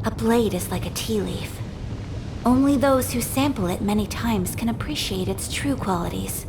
A blade is like a tea leaf. Only those who sample it many times can appreciate its true qualities.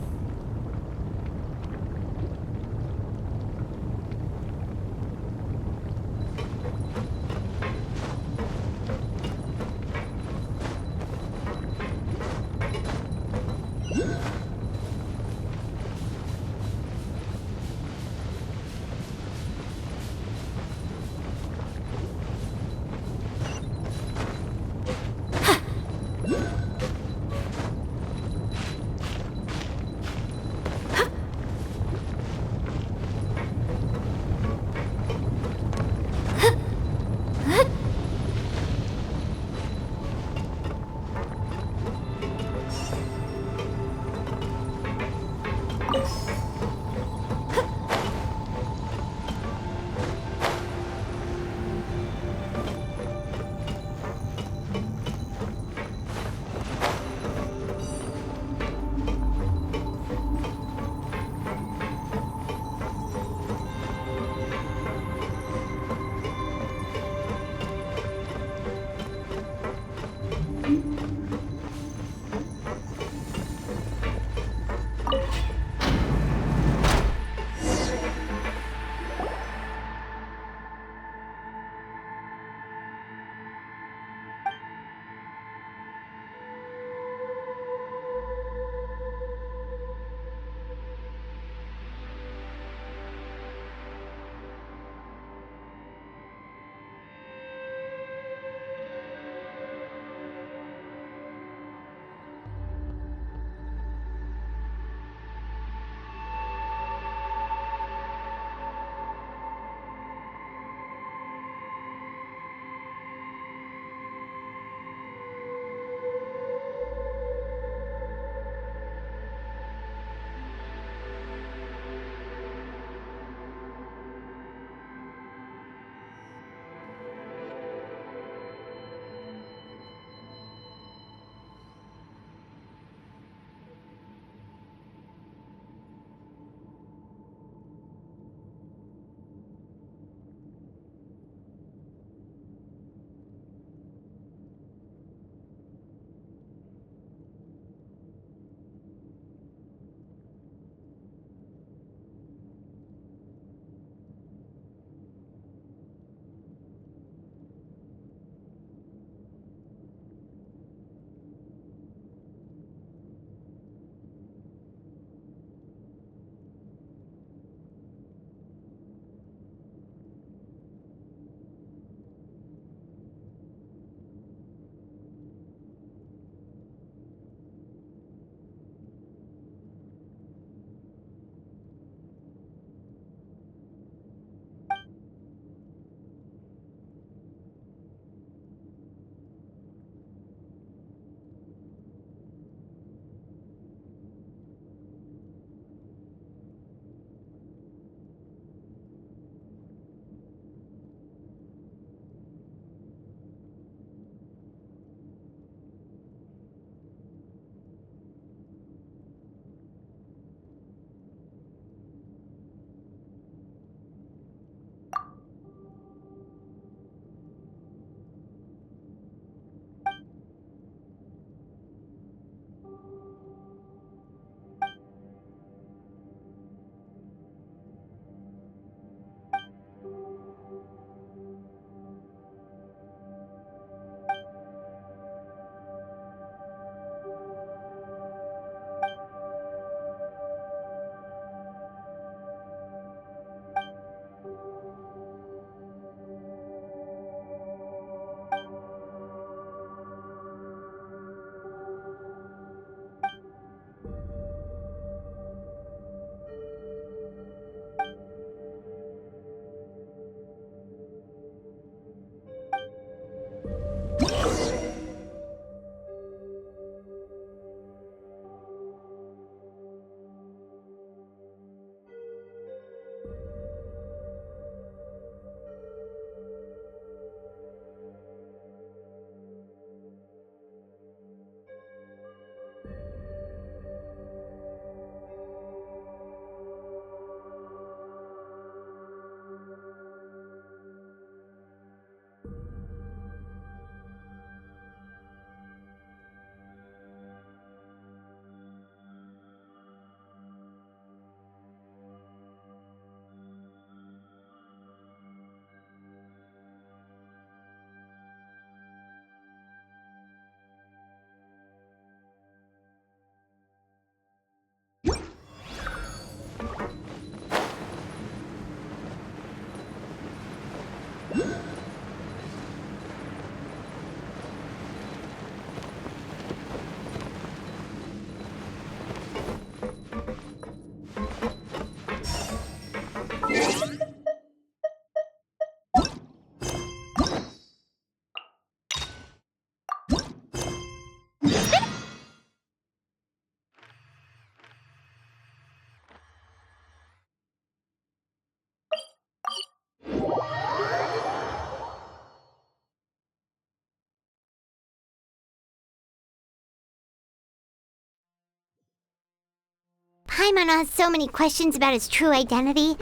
Paimon has so many questions about his true identity.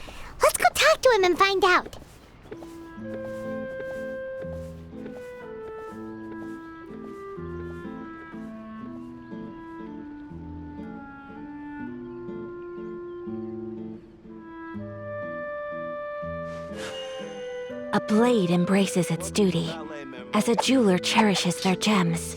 Let's go talk to him and find out. A blade embraces its duty, as a jeweler cherishes their gems.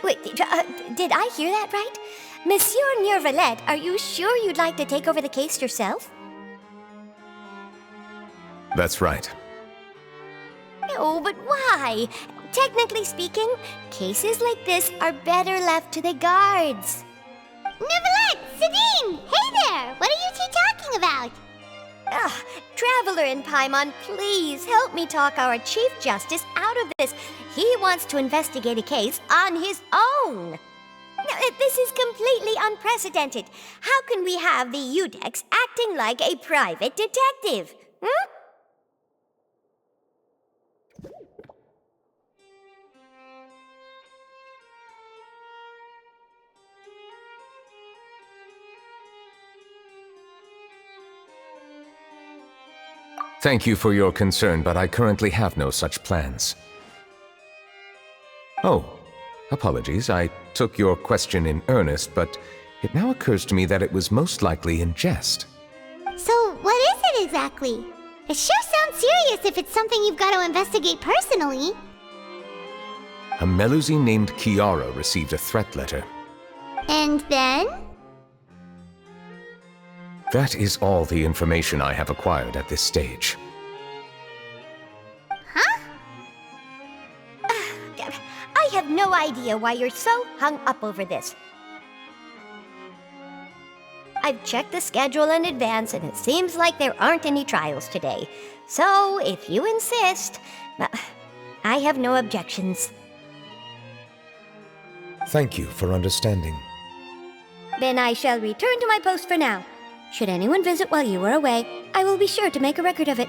Wait, did I hear that right? Monsieur Neurvalette, are you sure you'd like to take over the case yourself? That's right. No, but why? Technically speaking, cases like this are better left to the guards. Neverlet! Sidine! Hey there! What are you two talking about? Traveler in Paimon, please help me talk our Chief Justice out of this. He wants to investigate a case on his own. Now, this is completely unprecedented. How can we have the Udex acting like a private detective? Thank you for your concern, but I currently have no such plans. Oh, apologies. I took your question in earnest, but it now occurs to me that it was most likely in jest. So, what is it exactly? It sure sounds serious if it's something you've got to investigate personally. A Melusine named Kiara received a threat letter. And then? That is all the information I have acquired at this stage. Huh? I have no idea why you're so hung up over this. I've checked the schedule in advance, and it seems like there aren't any trials today. So, if you insist, I have no objections. Thank you for understanding. Then I shall return to my post for now. Should anyone visit while you are away, I will be sure to make a record of it.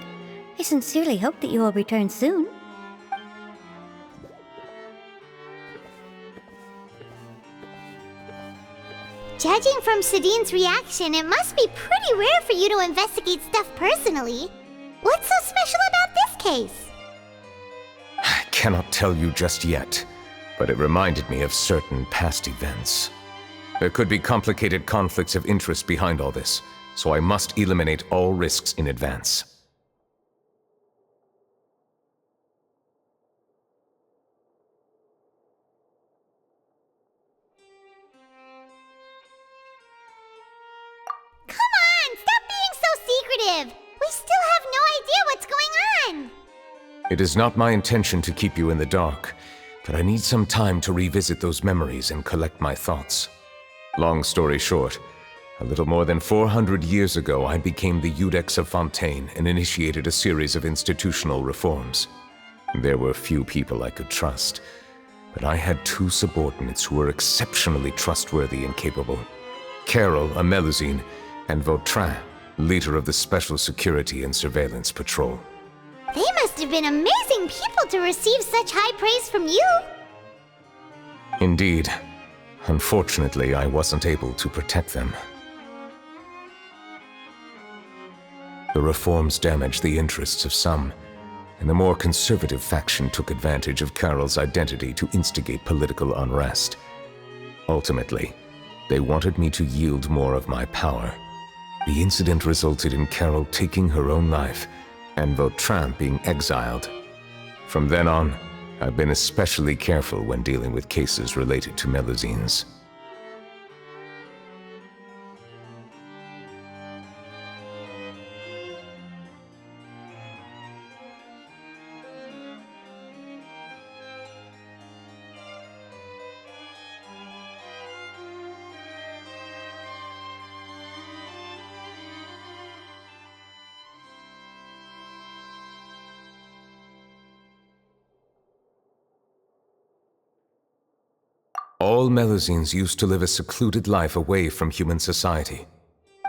I sincerely hope that you will return soon. Judging from Sidine's reaction, it must be pretty rare for you to investigate stuff personally. What's so special about this case? I cannot tell you just yet, but it reminded me of certain past events. There could be complicated conflicts of interest behind all this, so I must eliminate all risks in advance. Come on, stop being so secretive! We still have no idea what's going on! It is not my intention to keep you in the dark, but I need some time to revisit those memories and collect my thoughts. Long story short, A little more than 400 years ago, I became the Iudex of Fontaine and initiated a series of institutional reforms. There were few people I could trust, but I had two subordinates who were exceptionally trustworthy and capable. Carol, a Melusine, and Vautrin, leader of the Special Security and Surveillance Patrol. They must have been amazing people to receive such high praise from you. Indeed. Unfortunately, I wasn't able to protect them. The reforms damaged the interests of some, and the more conservative faction took advantage of Carol's identity to instigate political unrest. Ultimately, they wanted me to yield more of my power. The incident resulted in Carol taking her own life, and Vautrin being exiled. From then on, I've been especially careful when dealing with cases related to Melusines. All Melusines used to live a secluded life away from human society.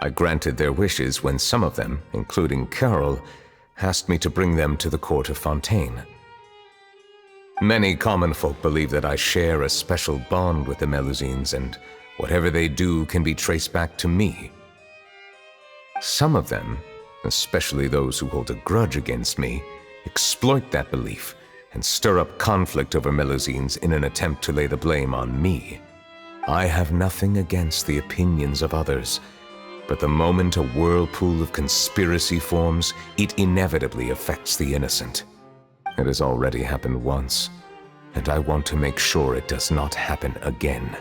I granted their wishes when some of them, including Carol, asked me to bring them to the court of Fontaine. Many common folk believe that I share a special bond with the Melusines, and whatever they do can be traced back to me. Some of them, especially those who hold a grudge against me, exploit that belief and stir up conflict over Melusines in an attempt to lay the blame on me. I have nothing against the opinions of others, but the moment a whirlpool of conspiracy forms, it inevitably affects the innocent. It has already happened once, and I want to make sure it does not happen again.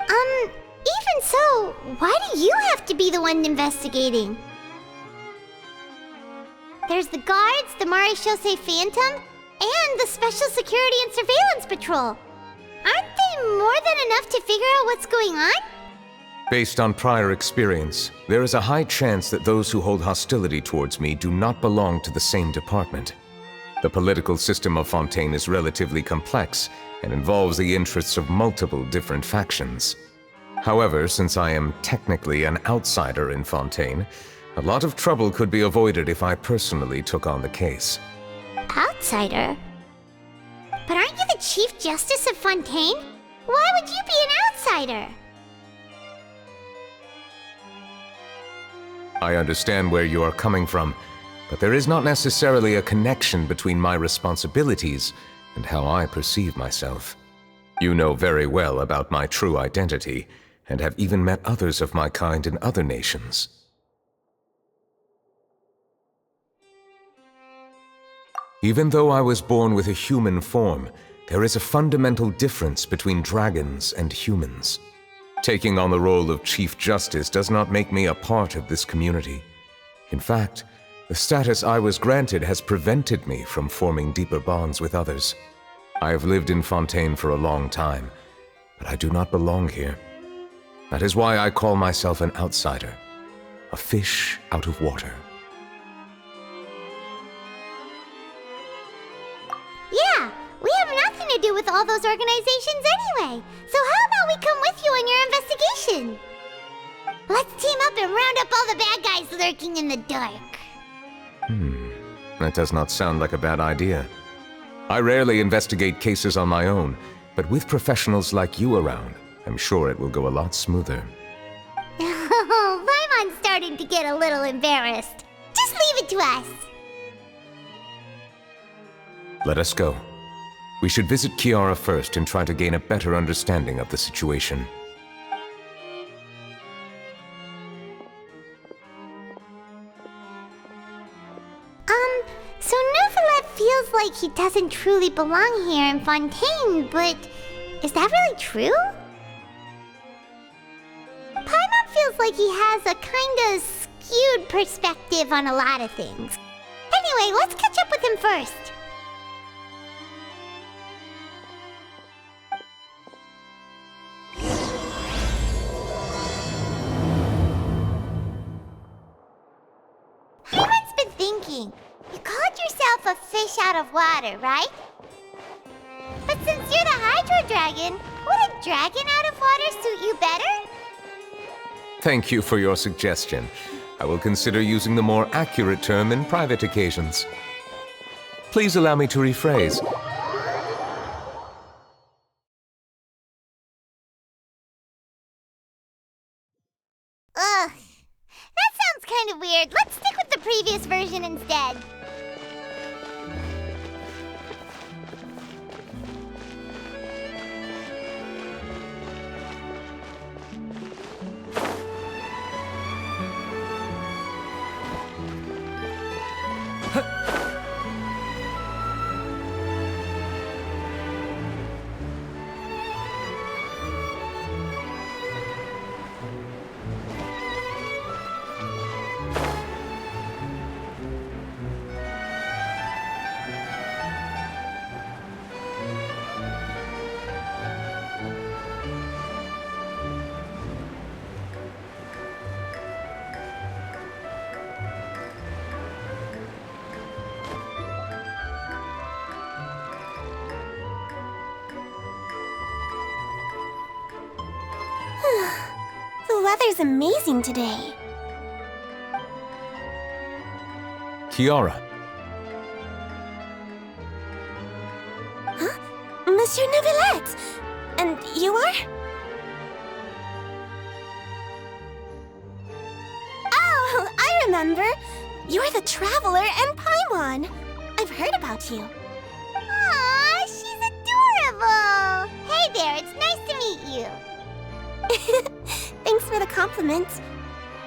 Even so, why do you have to be the one investigating? There's the guards, the Marechaussee Phantom, and the Special Security and Surveillance Patrol. Aren't they more than enough to figure out what's going on? Based on prior experience, there is a high chance that those who hold hostility towards me do not belong to the same department. The political system of Fontaine is relatively complex and involves the interests of multiple different factions. However, since I am technically an outsider in Fontaine, a lot of trouble could be avoided if I personally took on the case. Outsider? But aren't you the Chief Justice of Fontaine? Why would you be an outsider? I understand where you are coming from, but there is not necessarily a connection between my responsibilities and how I perceive myself. You know very well about my true identity, and have even met others of my kind in other nations. Even though I was born with a human form, there is a fundamental difference between dragons and humans. Taking on the role of Chief Justice does not make me a part of this community. In fact, the status I was granted has prevented me from forming deeper bonds with others. I have lived in Fontaine for a long time, but I do not belong here. That is why I call myself an outsider, a fish out of water. Yeah, we have nothing to do with all those organizations anyway. So how about we come with you on your investigation? Let's team up and round up all the bad guys lurking in the dark. That does not sound like a bad idea. I rarely investigate cases on my own, but with professionals like you around, I'm sure it will go a lot smoother. Oh, Paimon's starting to get a little embarrassed. Just leave it to us. Let us go. We should visit Kiara first and try to gain a better understanding of the situation. So Neuvillette feels like he doesn't truly belong here in Fontaine, but is that really true? Paimon feels like he has a kinda skewed perspective on a lot of things. Anyway, let's catch up with him first. saying. You called yourself a fish out of water, right? But since you're the Hydro Dragon, would a dragon out of water suit you better? Thank you for your suggestion. I will consider using the more accurate term in private occasions. Please allow me to rephrase. Ugh. That sounds kind of weird. Let's stick with the previous version instead. The weather's amazing today. Kiara, Huh? Monsieur Neuvillette! And you are? Oh, I remember. You're the Traveler and Paimon. I've heard about you. Aw, she's adorable! Hey there, it's nice to meet you. Thanks for the compliment.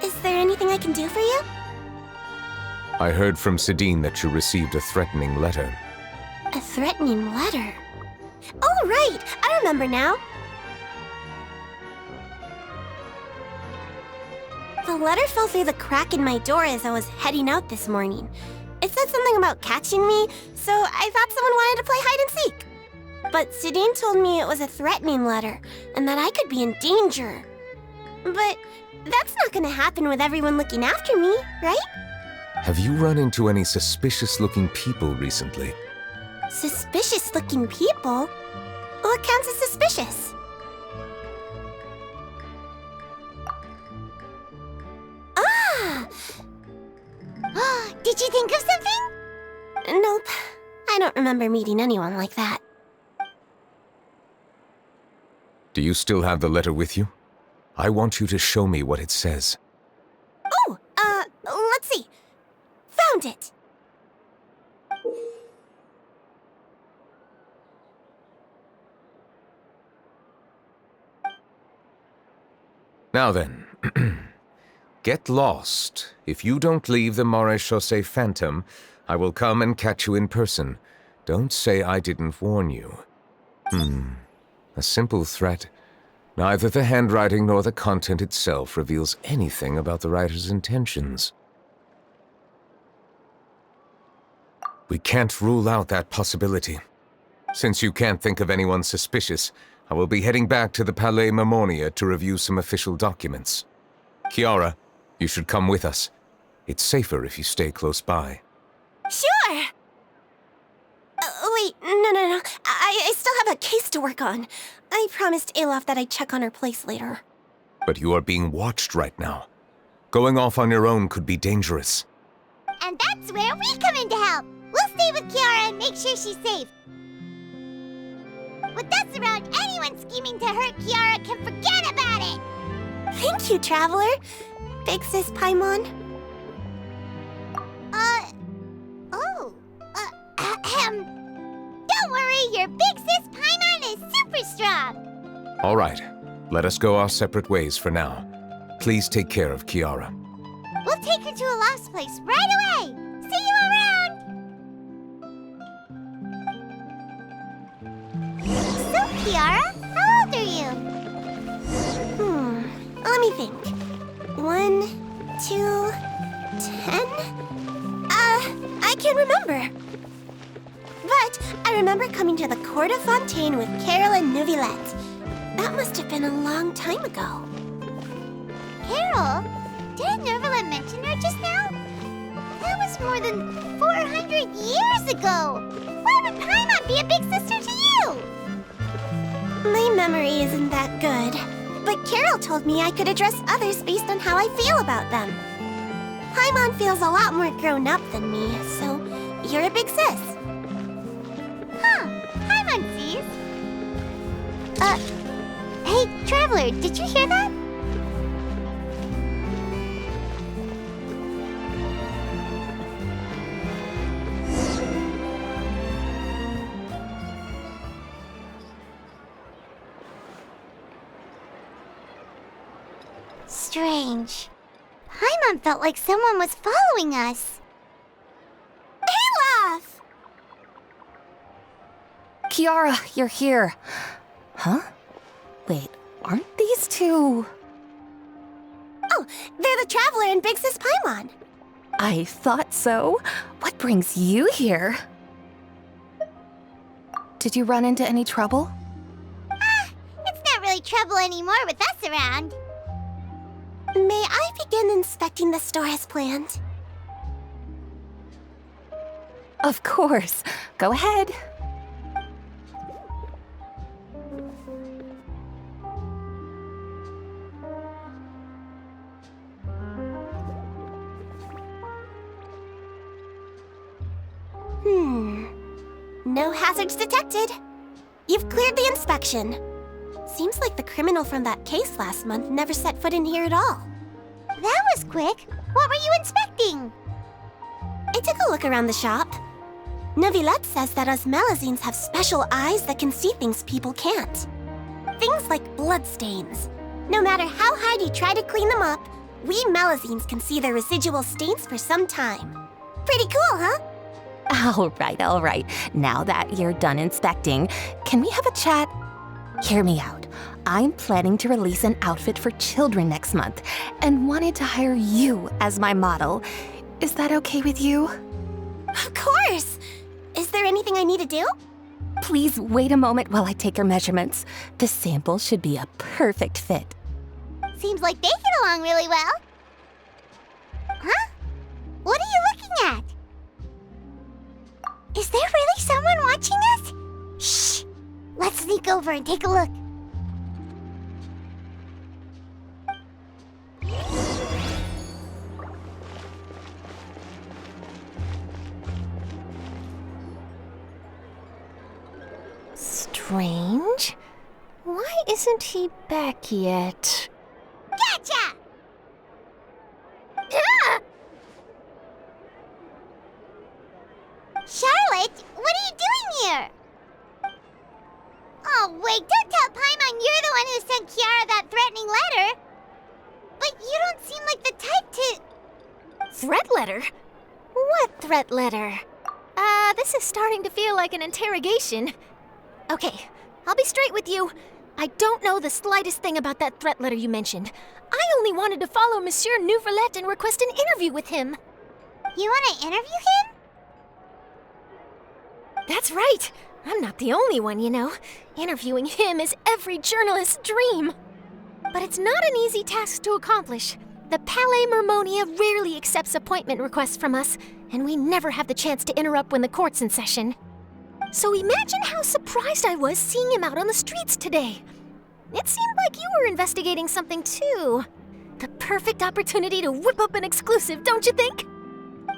Is there anything I can do for you? I heard from Sidine that you received a threatening letter. A threatening letter? Oh, right! I remember now. The letter fell through the crack in my door as I was heading out this morning. It said something about catching me, so I thought someone wanted to play hide and seek. But Sidine told me it was a threatening letter, and that I could be in danger. But that's not gonna happen with everyone looking after me, right? Have you run into any suspicious-looking people recently? Suspicious-looking people? What counts as suspicious? Ah! Did you think of something? Nope. I don't remember meeting anyone like that. Do you still have the letter with you? I want you to show me what it says. Oh, let's see. Found it! Now then, get lost. If you don't leave the Maréchaussée Phantom, I will come and catch you in person. Don't say I didn't warn you. A simple threat. Neither the handwriting nor the content itself reveals anything about the writer's intentions. We can't rule out that possibility. Since you can't think of anyone suspicious, I will be heading back to the Palais Mermonia to review some official documents. Kiara, you should come with us. It's safer if you stay close by. Sure! Wait, no. I still have a case to work on. I promised Alof that I'd check on her place later. But you are being watched right now. Going off on your own could be dangerous. And that's where we come in to help. We'll stay with Kiara and make sure she's safe. With us around, anyone scheming to hurt Kiara can forget about it! Thank you, Traveler. Big Sis Paimon. Don't worry, your big sis Paimon is super strong! All right, let us go our separate ways for now. Please take care of Kiara. We'll take her to a lost place right away! See you around! So, Kiara, how old are you? Let me think. 1, 2, 10? I can't remember. But I remember coming to the Court of Fontaine with Carol and Neuvillette. That must have been a long time ago. Carol? Didn't Neuvillette mention her just now? That was more than 400 years ago! Why would Paimon be a big sister to you? My memory isn't that good, but Carol told me I could address others based on how I feel about them. Paimon feels a lot more grown up than me, so you're a big sis. Huh, Paimon sees. Hey, Traveler, did you hear that? Strange. Paimon felt like someone was following us. Olaf! Kiara, you're here. Huh? Wait, aren't these two... Oh, they're the Traveler and Big Sis Paimon. I thought so. What brings you here? Did you run into any trouble? It's not really trouble anymore with us around. May I begin inspecting the store as planned? Of course. Go ahead. No hazards detected. You've cleared the inspection. Seems like the criminal from that case last month never set foot in here at all. That was quick. What were you inspecting? I took a look around the shop. Neuvillette says that us Melazines have special eyes that can see things people can't. Things like bloodstains. No matter how hard you try to clean them up, we Melazines can see their residual stains for some time. Pretty cool, huh? All right. Now that you're done inspecting, can we have a chat? Hear me out. I'm planning to release an outfit for children next month and wanted to hire you as my model. Is that okay with you? Of course! Is there anything I need to do? Please wait a moment while I take your measurements. The sample should be a perfect fit. Seems like they get along really well. Huh? What are you looking at? Is there really someone watching us? Shh! Let's sneak over and take a look. Strange. Why isn't he back yet? Gotcha! Ah! Charlotte, what are you doing here? Oh, wait, don't tell Paimon you're the one who sent Kiara that threatening letter. But you don't seem like the type to... Threat letter? What threat letter? This is starting to feel like an interrogation. Okay, I'll be straight with you. I don't know the slightest thing about that threat letter you mentioned. I only wanted to follow Monsieur Neuvillette and request an interview with him. You want to interview him? That's right. I'm not the only one, you know. Interviewing him is every journalist's dream. But it's not an easy task to accomplish. The Palais Mermonia rarely accepts appointment requests from us, and we never have the chance to interrupt when the court's in session. So imagine how surprised I was seeing him out on the streets today. It seemed like you were investigating something too. The perfect opportunity to whip up an exclusive, don't you think?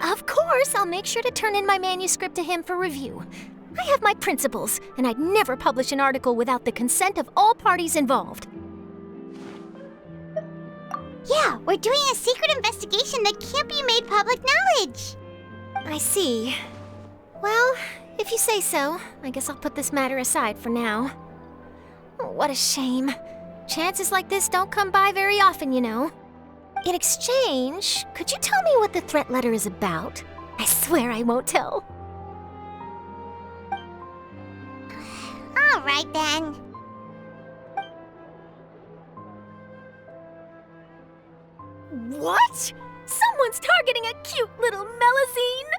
Of course, I'll make sure to turn in my manuscript to him for review. I have my principles, and I'd never publish an article without the consent of all parties involved. Yeah, we're doing a secret investigation that can't be made public knowledge. I see. Well, if you say so, I guess I'll put this matter aside for now. Oh, what a shame. Chances like this don't come by very often, you know. In exchange, could you tell me what the threat letter is about? I swear I won't tell. All right, then. What? Someone's targeting a cute little Melazine?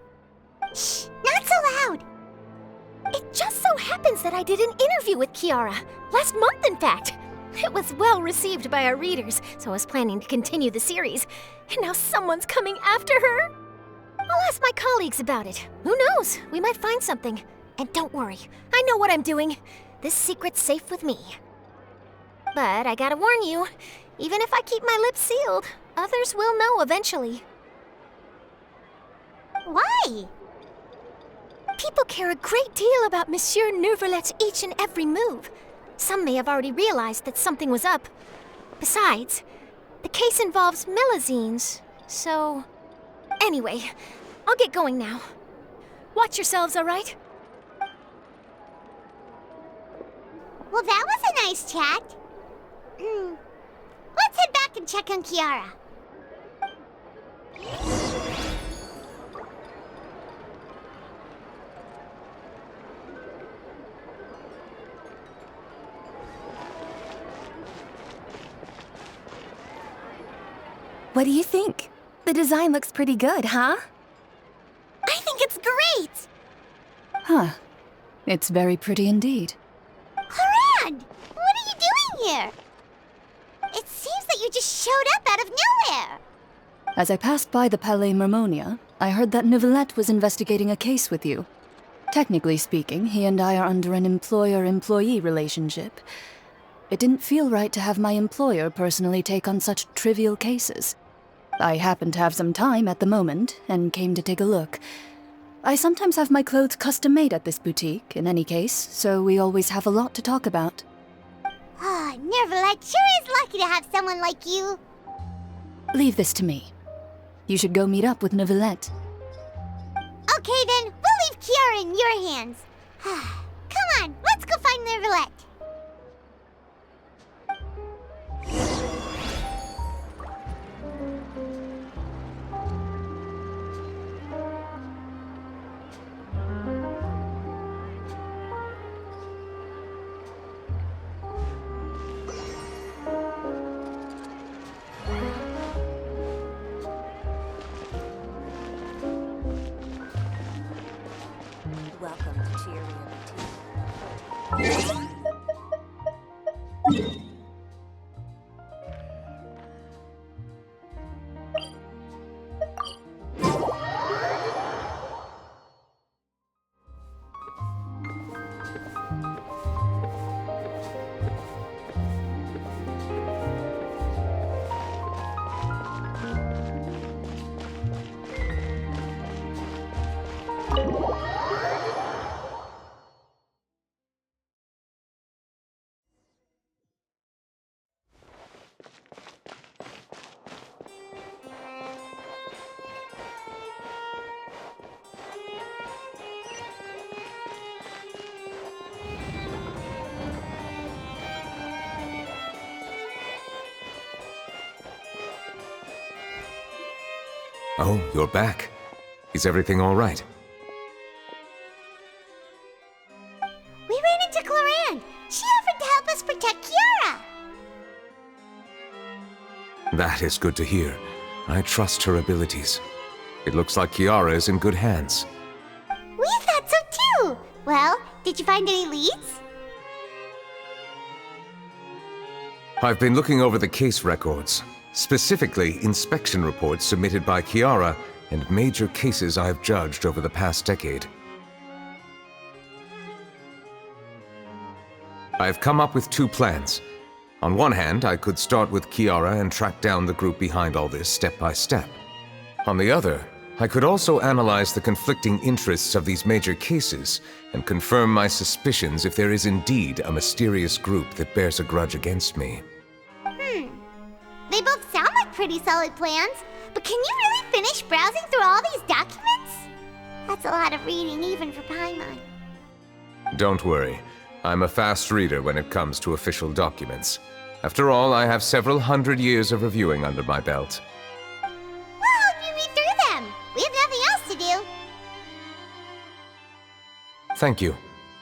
Shh, not so loud. It just so happens that I did an interview with Kiara. Last month, in fact. It was well received by our readers, so I was planning to continue the series. And now someone's coming after her? I'll ask my colleagues about it. Who knows? We might find something. And don't worry, I know what I'm doing. This secret's safe with me. But I gotta warn you, even if I keep my lips sealed, others will know eventually. Why? People care a great deal about Monsieur Neuvrelet's each and every move. Some may have already realized that something was up. Besides, the case involves Melazines, so... Anyway, I'll get going now. Watch yourselves, all right? Well, that was a nice chat. Let's head back and check on Kiara. What do you think? The design looks pretty good, huh? I think it's great! Huh. It's very pretty indeed. Haran! What are you doing here? It seems that you just showed up out of nowhere. As I passed by the Palais Mermonia, I heard that Neuvillette was investigating a case with you. Technically speaking, he and I are under an employer-employee relationship. It didn't feel right to have my employer personally take on such trivial cases. I happened to have some time at the moment, and came to take a look. I sometimes have my clothes custom-made at this boutique, in any case, so we always have a lot to talk about. Ah, Neuvillette sure is lucky to have someone like you. Leave this to me. You should go meet up with Neuvillette. Okay then, we'll leave Kiara in your hands. Come on, let's go find Neuvillette. Welcome to your Oh, you're back. Is everything all right? We ran into Cloran. She offered to help us protect Kiara. That is good to hear. I trust her abilities. It looks like Kiara is in good hands. We thought so too. Well, did you find any leads? I've been looking over the case records, specifically inspection reports submitted by Kiara and major cases I've judged over the past decade. I've come up with two plans. On one hand, I could start with Kiara and track down the group behind all this step by step. On the other, I could also analyze the conflicting interests of these major cases and confirm my suspicions if there is indeed a mysterious group that bears a grudge against me. They both sound like pretty solid plans, but can you really finish browsing through all these documents? That's a lot of reading even for Paimon. Don't worry. I'm a fast reader when it comes to official documents. After all, I have several hundred years of reviewing under my belt. We'll help you read through them. We have nothing else to do. Thank you.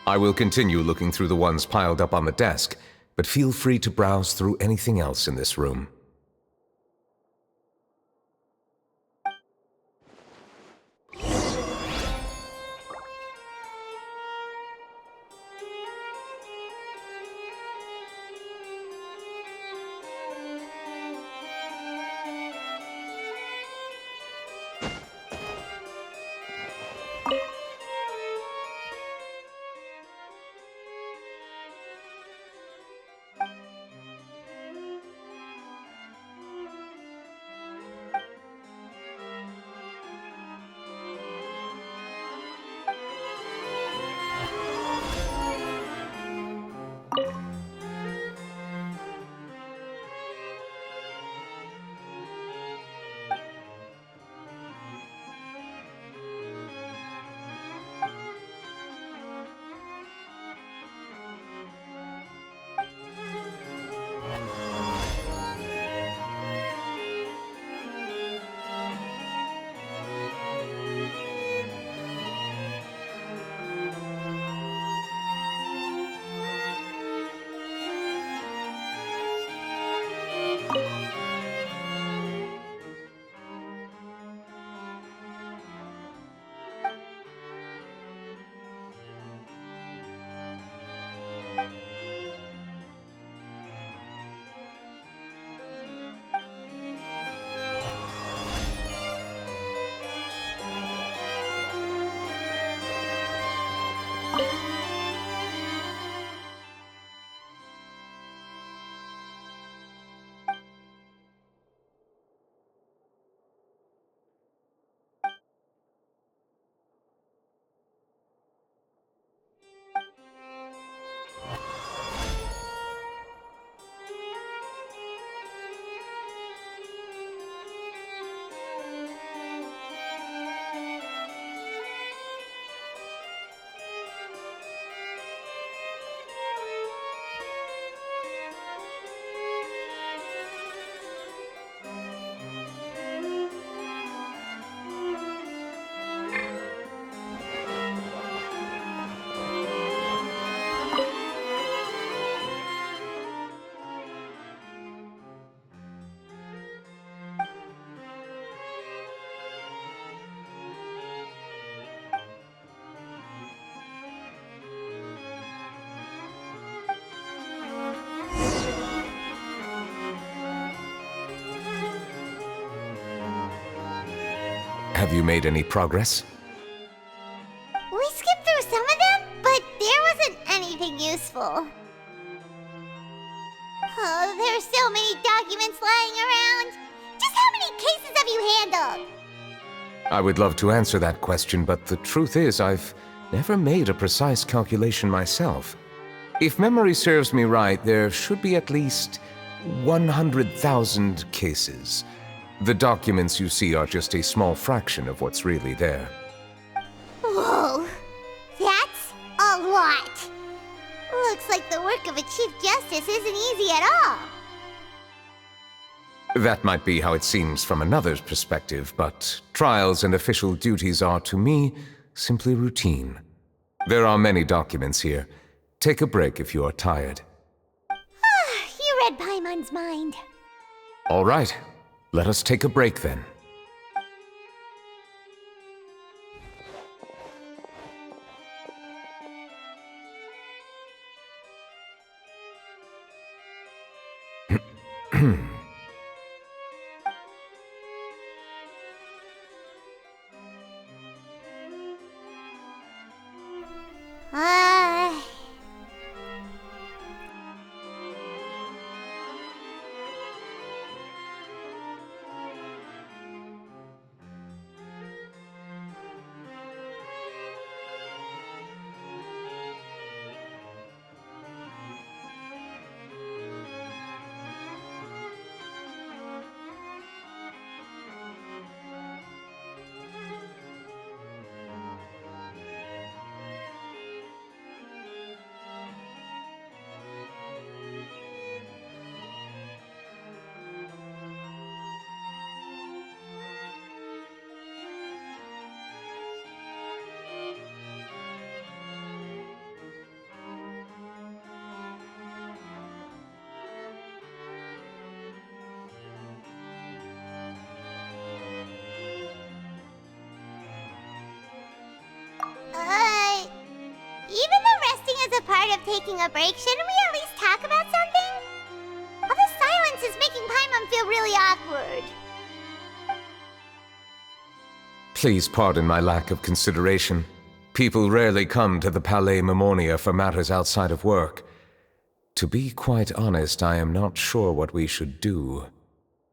I will continue looking through the ones piled up on the desk, but feel free to browse through anything else in this room. Have you made any progress? We skipped through some of them, but there wasn't anything useful. Oh, there's so many documents lying around. Just how many cases have you handled? I would love to answer that question, but the truth is I've never made a precise calculation myself. If memory serves me right, there should be at least 100,000 cases. The documents you see are just a small fraction of what's really there. Whoa, that's a lot. Looks like the work of a Chief Justice isn't easy at all. That might be how it seems from another's perspective, but trials and official duties are, to me, simply routine. There are many documents here. Take a break if you are tired. You read Paimon's mind. All right, let us take a break then. Uh... Even though resting is a part of taking a break, shouldn't we at least talk about something? All this silence is making Paimon feel really awkward. Please pardon my lack of consideration. People rarely come to the Palais Mermonia for matters outside of work. To be quite honest, I am not sure what we should do.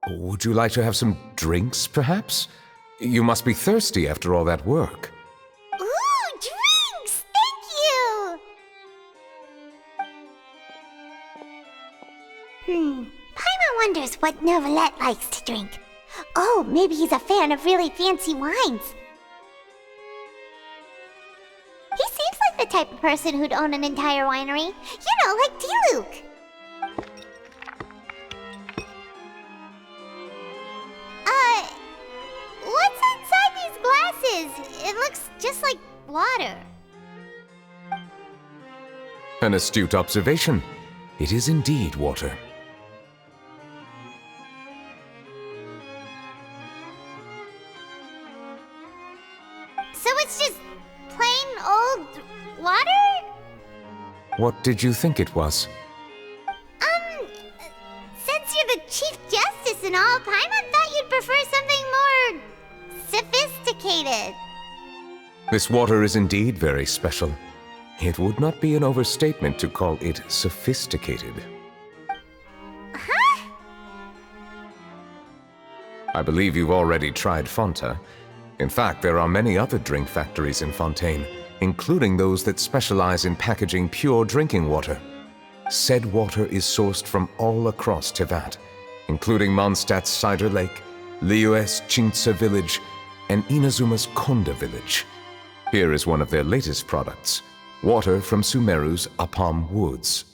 Would you like to have some drinks, perhaps? You must be thirsty after all that work. Ooh, drinks! Thank you! Paimon wonders what Novelette likes to drink. Oh, maybe he's a fan of really fancy wines. He seems like the type of person who'd own an entire winery. You know, like D-Luke. What's inside these glasses? It looks just like water. An astute observation. It is indeed water. So it's just plain old water? What did you think it was? Since you're the Chief Justice and all, Paimon thought you'd prefer something more sophisticated. This water is indeed very special. It would not be an overstatement to call it sophisticated. Huh? I believe you've already tried Fonta. In fact, there are many other drink factories in Fontaine, including those that specialize in packaging pure drinking water. Said water is sourced from all across Tevat, including Mondstadt's Cider Lake, Liyue's Chintsa Village, and Inazuma's Konda Village. Here is one of their latest products, water from Sumeru's Apam Woods.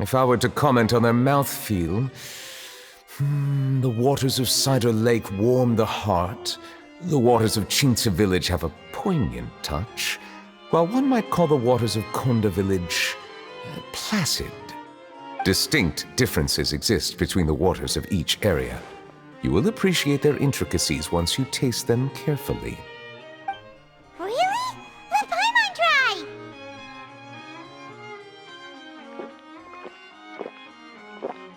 If I were to comment on their mouthfeel, the waters of Cider Lake warm the heart, the waters of Chintsa Village have a poignant touch, while one might call the waters of Konda village placid. Distinct differences exist between the waters of each area. You will appreciate their intricacies once you taste them carefully. Really? Let Paimon try!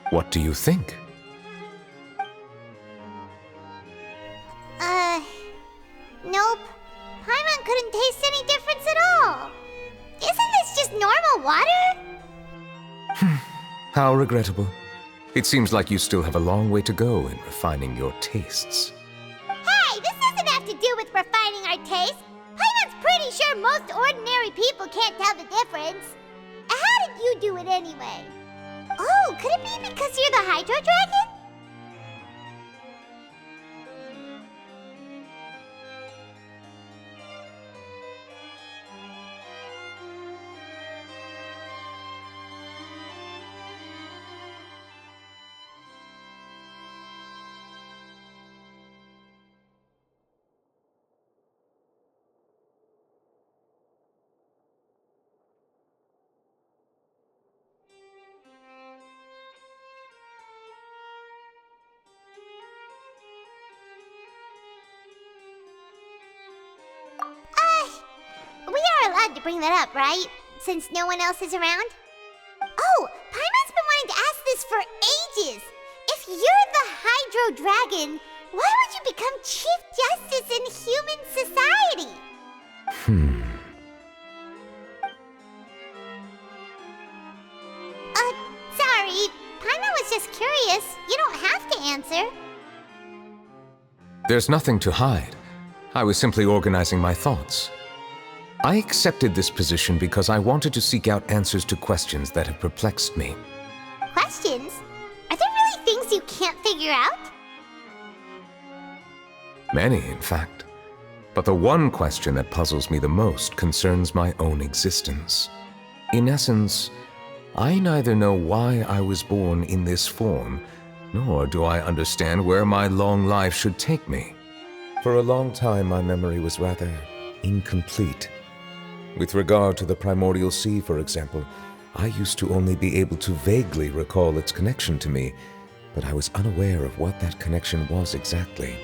What do you think? Nope. Paimon couldn't taste any difference at all. Isn't this just normal water? How regrettable. It seems like you still have a long way to go in refining your tastes. Hey, this doesn't have to do with refining our taste. Paimon's pretty sure most ordinary people can't tell the difference. How did you do it anyway? Oh, could it be because you're the Hydro Dragon? We are allowed to bring that up, right? Since no one else is around? Oh, Paimon's been wanting to ask this for ages! If you're the Hydro Dragon, why would you become Chief Justice in human society? Sorry. Paimon was just curious. You don't have to answer. There's nothing to hide. I was simply organizing my thoughts. I accepted this position because I wanted to seek out answers to questions that have perplexed me. Questions? Are there really things you can't figure out? Many, in fact. But the one question that puzzles me the most concerns my own existence. In essence, I neither know why I was born in this form, nor do I understand where my long life should take me. For a long time, my memory was rather incomplete. With regard to the primordial sea, for example, I used to only be able to vaguely recall its connection to me, but I was unaware of what that connection was exactly.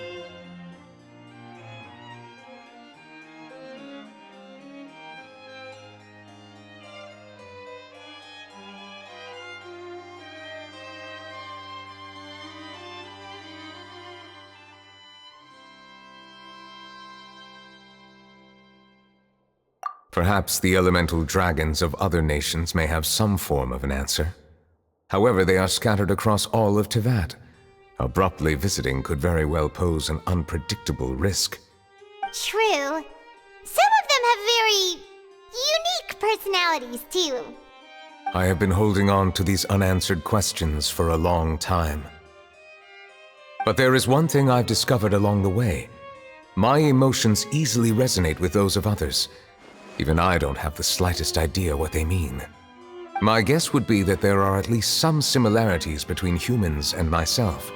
Perhaps the elemental dragons of other nations may have some form of an answer. However, they are scattered across all of Teyvat. Abruptly visiting could very well pose an unpredictable risk. True. Some of them have very unique personalities, too. I have been holding on to these unanswered questions for a long time. But there is one thing I've discovered along the way. My emotions easily resonate with those of others. Even I don't have the slightest idea what they mean. My guess would be that there are at least some similarities between humans and myself.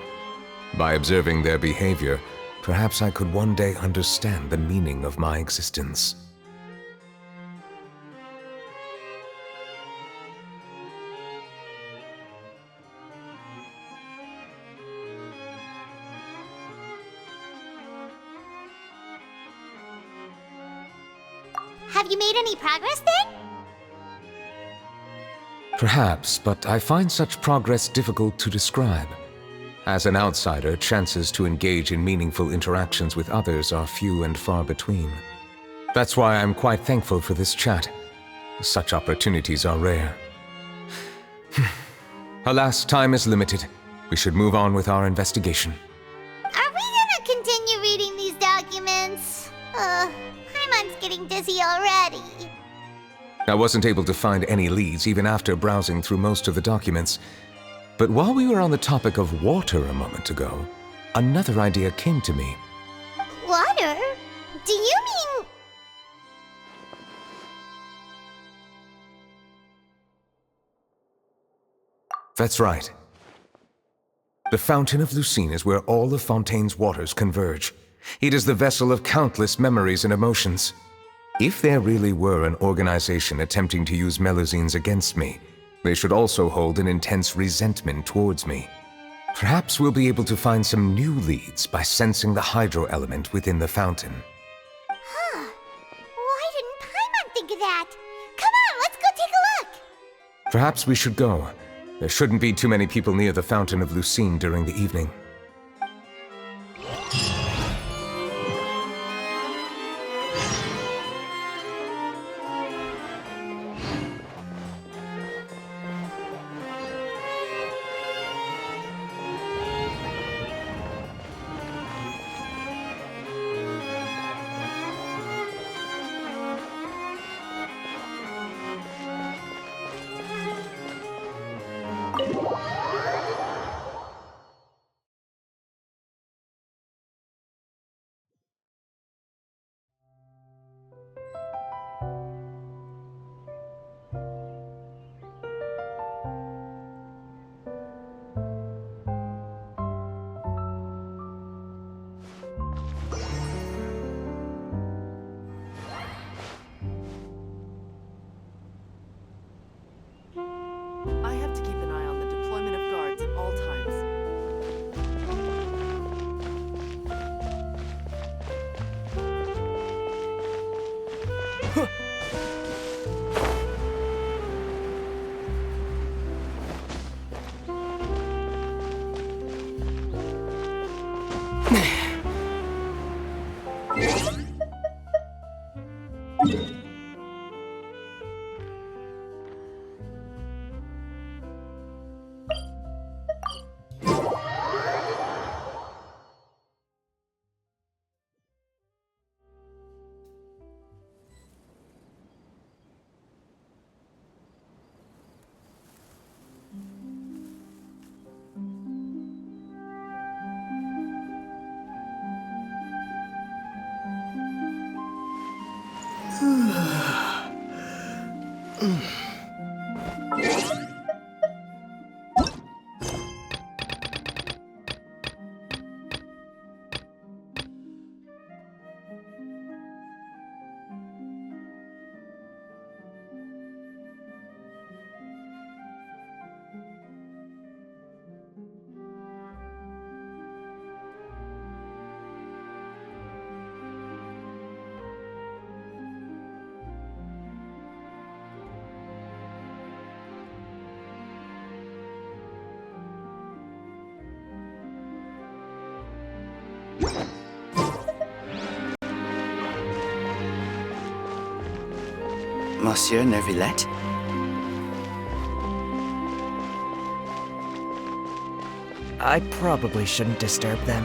By observing their behavior, perhaps I could one day understand the meaning of my existence. Have you made any progress then? Perhaps, but I find such progress difficult to describe. As an outsider, chances to engage in meaningful interactions with others are few and far between. That's why I'm quite thankful for this chat. Such opportunities are rare. Alas, time is limited. We should move on with our investigation. Are we gonna continue reading these documents? Paimon's getting dizzy already. I wasn't able to find any leads even after browsing through most of the documents. But while we were on the topic of water a moment ago, another idea came to me. Water? Do you mean... That's right. The Fountain of Lucine is where all of Fontaine's waters converge. It is the vessel of countless memories and emotions. If there really were an organization attempting to use Melusines against me, they should also hold an intense resentment towards me. Perhaps we'll be able to find some new leads by sensing the hydro element within the fountain. Huh. Why didn't Paimon think of that? Come on, let's go take a look! Perhaps we should go. There shouldn't be too many people near the Fountain of Lucine during the evening. I have to keep an eye on the deployment of guards at all times. Monsieur Neuvillette? I probably shouldn't disturb them.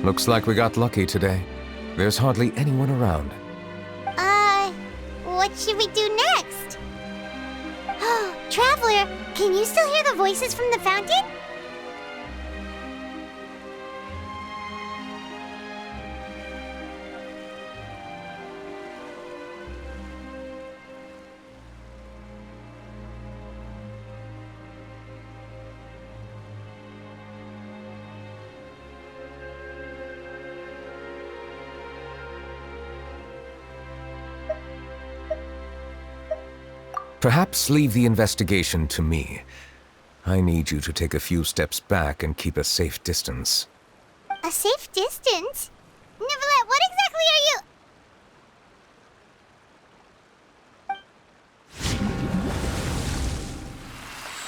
Looks like we got lucky today. There's hardly anyone around. What should we do next? Traveler, can you still hear the voices from the fountain? Perhaps leave the investigation to me. I need you to take a few steps back and keep a safe distance. A safe distance? Neuvillette, what exactly are you...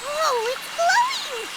Whoa, it's glowing!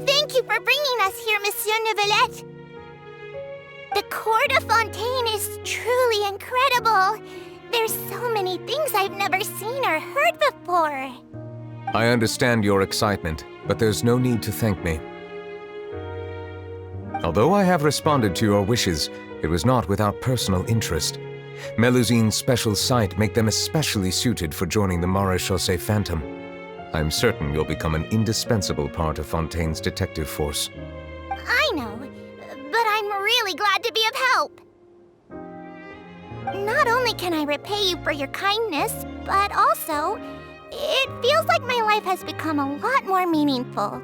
Thank you for bringing us here, Monsieur Neuvillette. The court of Fontaine is truly incredible. There's so many things I've never seen or heard before. I understand your excitement, but there's no need to thank me. Although I have responded to your wishes, it was not without personal interest. Melusine's special sight make them especially suited for joining the Maréchaussée Phantom. I'm certain you'll become an indispensable part of Fontaine's detective force. I know, but I'm really glad to be of help. Not only can I repay you for your kindness, but also, it feels like my life has become a lot more meaningful.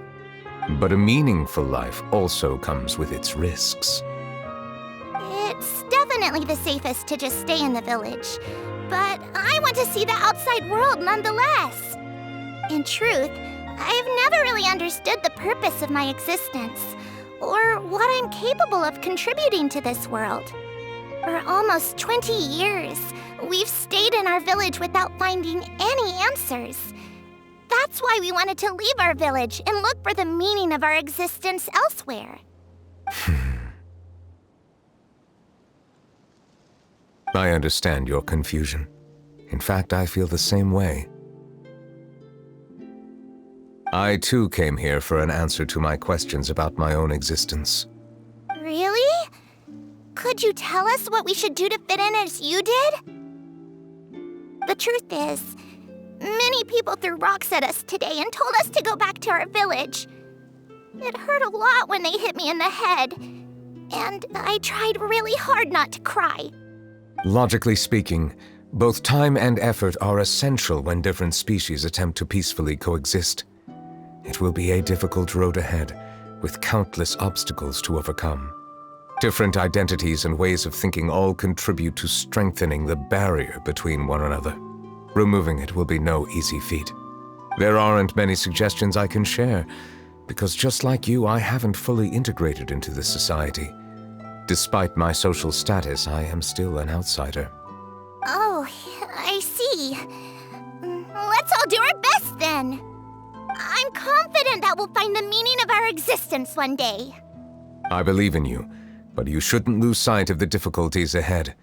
But a meaningful life also comes with its risks. It's definitely the safest to just stay in the village, but I want to see the outside world nonetheless. In truth, I've never really understood the purpose of my existence, or what I'm capable of contributing to this world. For almost 20 years, we've stayed in our village without finding any answers. That's why we wanted to leave our village and look for the meaning of our existence elsewhere. I understand your confusion. In fact, I feel the same way. I too came here for an answer to my questions about my own existence. Really? Could you tell us what we should do to fit in as you did? The truth is, many people threw rocks at us today and told us to go back to our village. It hurt a lot when they hit me in the head, and I tried really hard not to cry. Logically speaking, both time and effort are essential when different species attempt to peacefully coexist. It will be a difficult road ahead, with countless obstacles to overcome. Different identities and ways of thinking all contribute to strengthening the barrier between one another. Removing it will be no easy feat. There aren't many suggestions I can share, because just like you, I haven't fully integrated into this society. Despite my social status, I am still an outsider. Oh, I see. Let's all do our best then. I'm confident that we'll find the meaning of our existence one day. I believe in you, but you shouldn't lose sight of the difficulties ahead.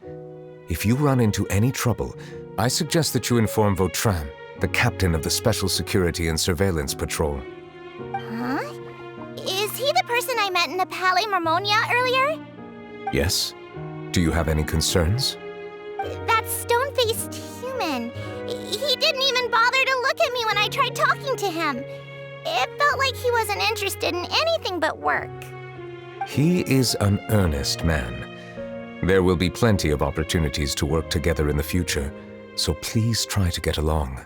If you run into any trouble, I suggest that you inform Vautrin, the captain of the Special Security and Surveillance Patrol. Huh? Is he the person I met in the Palais Marmonia earlier? Yes? Do you have any concerns? That stone-faced human. He didn't even bother to look at me when I tried talking to him. It felt like he wasn't interested in anything but work. He is an earnest man. There will be plenty of opportunities to work together in the future, so please try to get along.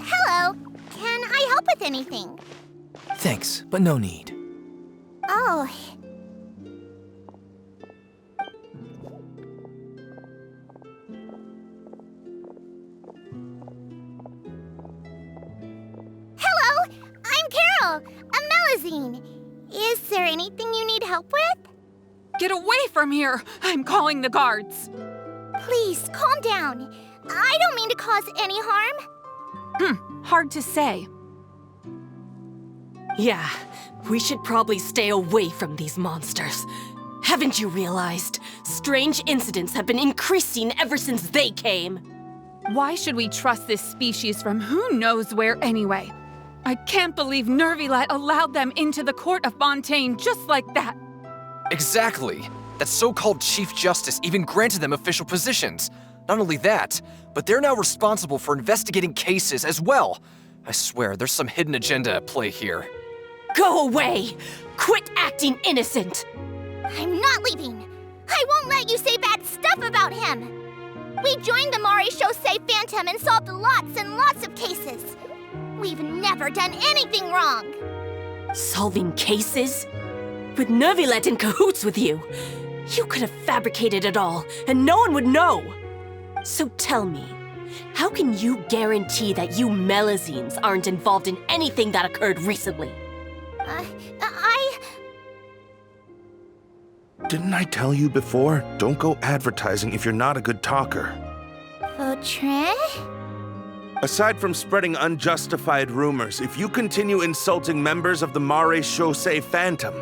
Hello. Can I help with anything? Thanks, but no need. Oh. Hello, I'm Carol, a Melusine. Is there anything you need help with? Get away from here! I'm calling the guards! Please, calm down. I don't mean to cause any harm. Hard to say. Yeah, we should probably stay away from these monsters. Haven't you realized? Strange incidents have been increasing ever since they came. Why should we trust this species from who knows where anyway? I can't believe Nervilat allowed them into the court of Fontaine just like that. Exactly. That so-called Chief Justice even granted them official positions. Not only that, but they're now responsible for investigating cases as well. I swear, there's some hidden agenda at play here. Go away! Quit acting innocent! I'm not leaving. I won't let you say bad stuff about him. We joined the Maréchaussée Phantom and solved lots and lots of cases. We've never done anything wrong. Solving cases? With Nervilat in cahoots with you? You could have fabricated it all, and no one would know. So tell me, how can you guarantee that you Melazines aren't involved in anything that occurred recently? Didn't I tell you before? Don't go advertising if you're not a good talker. Vautrin? Aside from spreading unjustified rumors, if you continue insulting members of the Maréchaussée Phantom,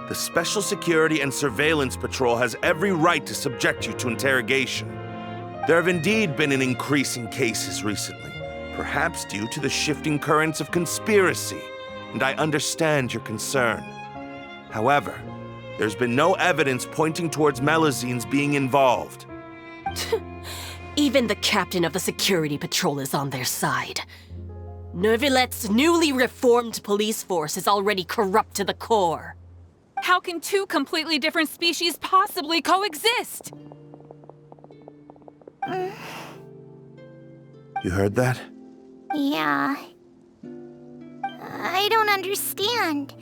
the Special Security and Surveillance Patrol has every right to subject you to interrogation. There have indeed been an increase in cases recently, perhaps due to the shifting currents of conspiracy, and I understand your concern. However, there's been no evidence pointing towards Melazines being involved. Even the captain of the security patrol is on their side. Nervilat's newly reformed police force is already corrupt to the core. How can two completely different species possibly coexist? You heard that? Yeah. I don't understand.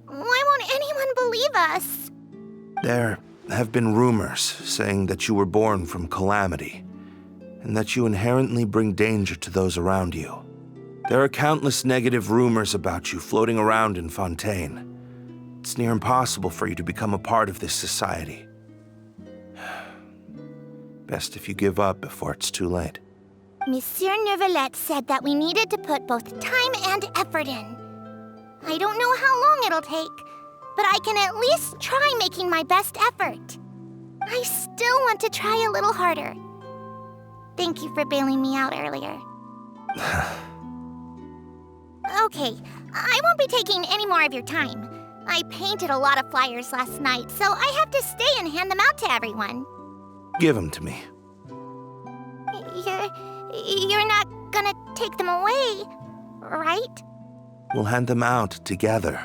Why won't anyone believe us? There have been rumors saying that you were born from calamity, and that you inherently bring danger to those around you. There are countless negative rumors about you floating around in Fontaine. It's near impossible for you to become a part of this society. Best if you give up before it's too late. Monsieur Nervilat said that we needed to put both time and effort in. I don't know how long it'll take, but I can at least try making my best effort. I still want to try a little harder. Thank you for bailing me out earlier. Okay, I won't be taking any more of your time. I painted a lot of flyers last night, so I have to stay and hand them out to everyone. Give them to me. You're not gonna take them away, right? We'll hand them out together.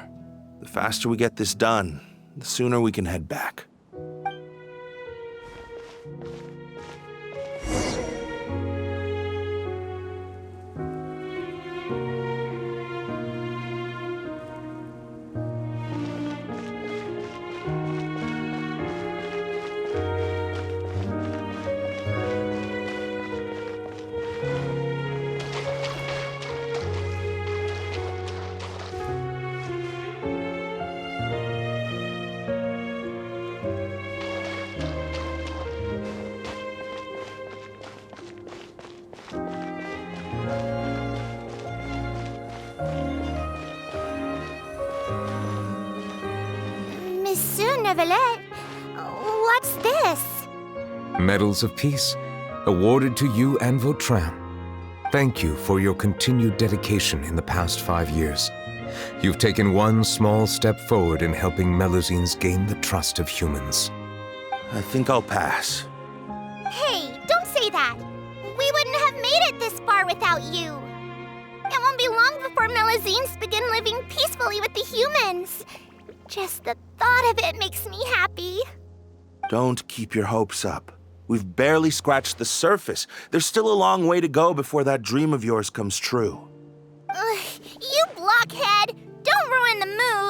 The faster we get this done, the sooner we can head back. Monsieur Nervilat, what's this? Medals of Peace, awarded to you and Vautrin. Thank you for your continued dedication in the past 5 years. You've taken one small step forward in helping Melazines gain the trust of humans. I think I'll pass. Hey, don't say that. We wouldn't have made it this far without you. It won't be long before Melazines begin living peacefully with the humans. Just the thought of it makes me happy. Don't keep your hopes up. We've barely scratched the surface. There's still a long way to go before that dream of yours comes true. You blockhead! Don't ruin the mood!